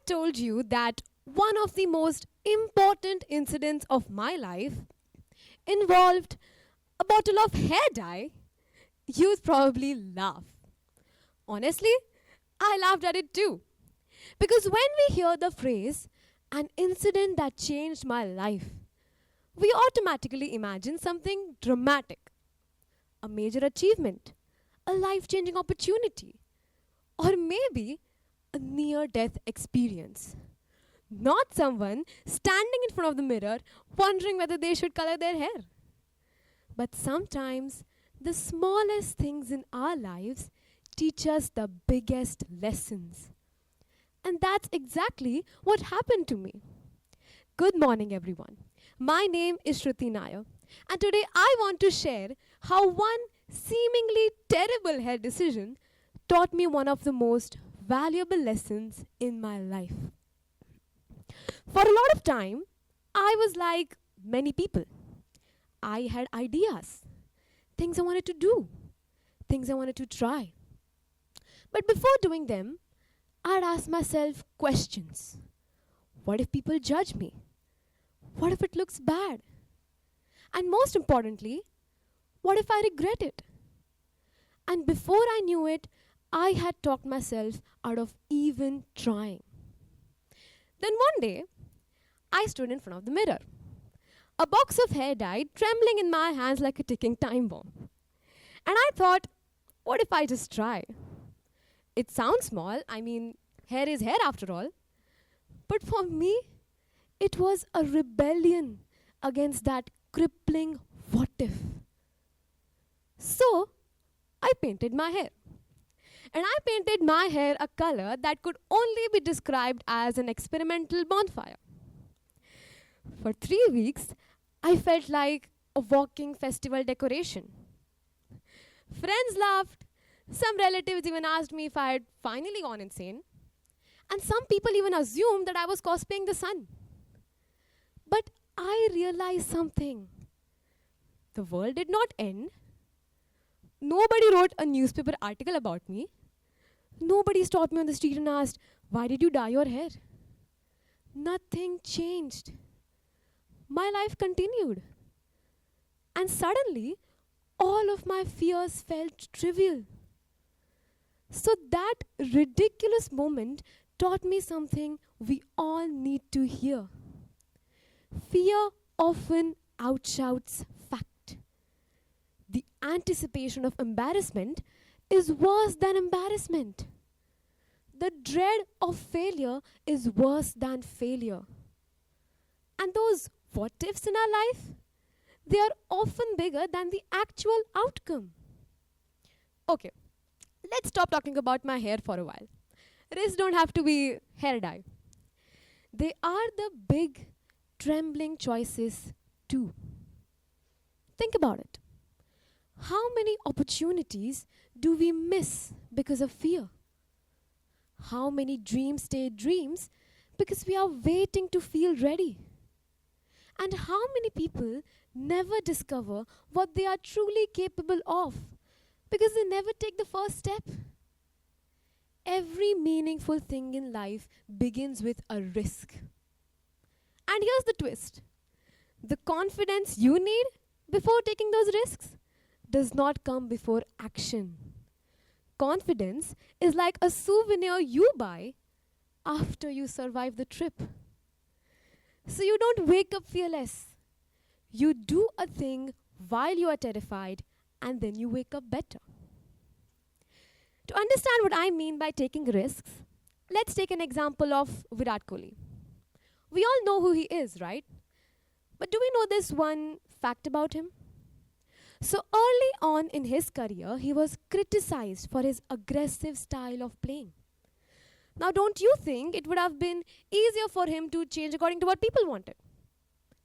told you that one of the most important incidents of my life involved a bottle of hair dye, you'd probably laugh. Honestly, I laughed at it too. Because when we hear the phrase, an incident that changed my life, we automatically imagine something dramatic, a major achievement, a life changing opportunity, or maybe a near death experience. Not someone standing in front of the mirror wondering whether they should color their hair. But sometimes the smallest things in our lives teach us the biggest lessons. And that's exactly what happened to me. Good morning, everyone. My name is Shruti Nair, and today I want to share how one seemingly terrible hair decision taught me one of the most valuable lessons in my life. For a lot of time, I was like many people. I had ideas, things I wanted to do, things I wanted to try. But before doing them, I'd ask myself questions. What if people judge me? What if it looks bad? And most importantly, what if I regret it? And before I knew it, I had talked myself out of even trying. Then one day, I stood in front of the mirror, a box of hair dye trembling in my hands like a ticking time bomb. And I thought, what if I just try? It sounds small, hair is hair after all. But for me, it was a rebellion against that crippling what if. So, I painted my hair. And I painted my hair a color that could only be described as an experimental bonfire. For 3 weeks, I felt like a walking festival decoration. Friends laughed. Some relatives even asked me if I had finally gone insane. And some people even assumed that I was cosplaying the sun. But I realized something. The world did not end. Nobody wrote a newspaper article about me. Nobody stopped me on the street and asked, "Why did you dye your hair?" Nothing changed. My life continued. And suddenly, all of my fears felt trivial. So that ridiculous moment taught me something we all need to hear. Fear often outshouts fact. The anticipation of embarrassment is worse than embarrassment. The dread of failure is worse than failure. And those what ifs in our life, they are often bigger than the actual outcome. Okay, let's stop talking about my hair for a while. Risks don't have to be hair dye. They are the big, trembling choices too. Think about it. How many opportunities do we miss because of fear? How many dreams stay dreams because we are waiting to feel ready? And how many people never discover what they are truly capable of because they never take the first step? Every meaningful thing in life begins with a risk. And here's the twist. The confidence you need before taking those risks does not come before action. Confidence is like a souvenir you buy after you survive the trip. So you don't wake up fearless. You do a thing while you are terrified and then you wake up better. To understand what I mean by taking risks, let's take an example of Virat Kohli. We all know who he is, right? But do we know this one fact about him? So early on in his career, he was criticized for his aggressive style of playing. Now, don't you think it would have been easier for him to change according to what people wanted?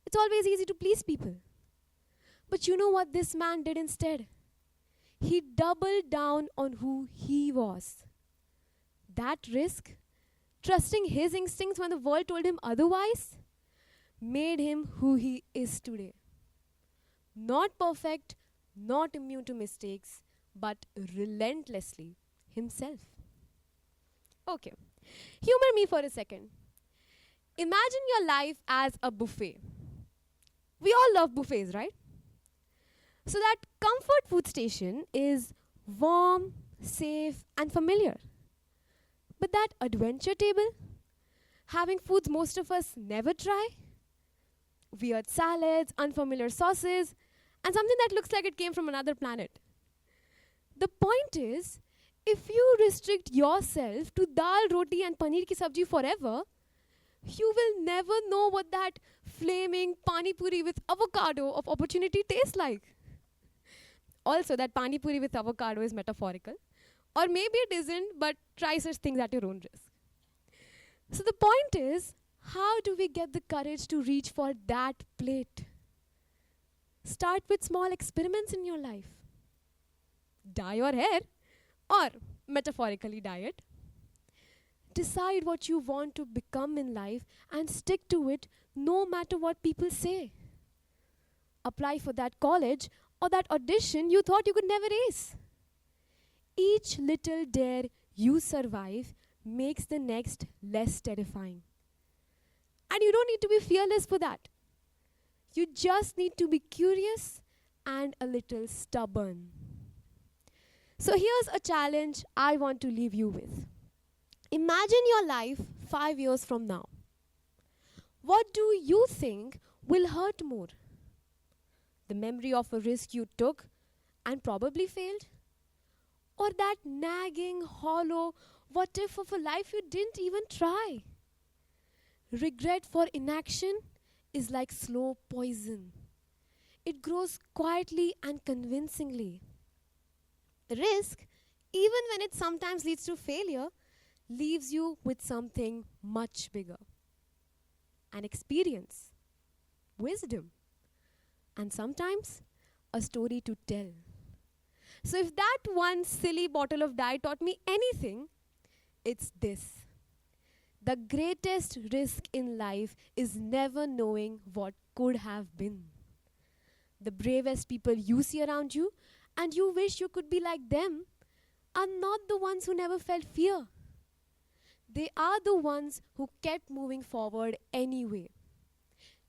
It's always easy to please people. But you know what this man did instead? He doubled down on who he was. That risk, trusting his instincts when the world told him otherwise, made him who he is today. Not perfect, not immune to mistakes, but relentlessly himself. Okay, Humor me for a second. Imagine your life as a buffet. We all love buffets, right? So that comfort food station is warm, safe, and familiar. But that adventure table, having foods most of us never try, weird salads, unfamiliar sauces, and something that looks like it came from another planet. The point is, if you restrict yourself to dal, roti, and paneer ki sabji forever, you will never know what that flaming pani puri with avocado of opportunity tastes like. Also, that pani puri with avocado is metaphorical. Or maybe it isn't, but try such things at your own risk. So the point is, how do we get the courage to reach for that plate? Start with small experiments in your life. Dye your hair, or metaphorically dye it. Decide what you want to become in life and stick to it no matter what people say. Apply for that college or that audition you thought you could never ace. Each little dare you survive makes the next less terrifying. And you don't need to be fearless for that. You just need to be curious and a little stubborn. So here's a challenge I want to leave you with. Imagine your life 5 years from now. What do you think will hurt more? The memory of a risk you took and probably failed? Or that nagging, hollow, what if of a life you didn't even try? Regret for inaction is like slow poison. It grows quietly and convincingly. Risk, even when it sometimes leads to failure, leaves you with something much bigger. An experience, wisdom, and sometimes a story to tell. So if that one silly bottle of dye taught me anything, it's this. The greatest risk in life is never knowing what could have been. The bravest people you see around you and you wish you could be like them are not the ones who never felt fear. They are the ones who kept moving forward anyway.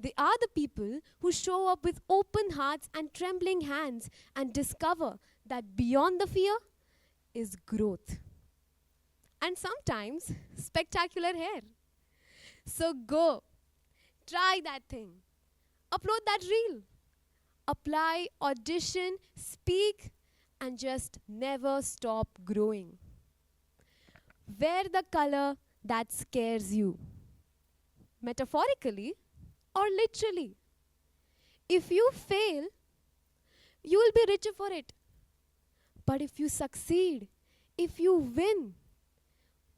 They are the people who show up with open hearts and trembling hands and discover that beyond the fear is growth. And sometimes spectacular hair. So go, try that thing, upload that reel, apply, audition, speak, and just never stop growing. Wear the color that scares you, metaphorically or literally. If you fail, you will be richer for it. But if you succeed, if you win,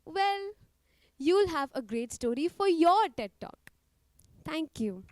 well, you'll have a great story for your TED Talk. Thank you.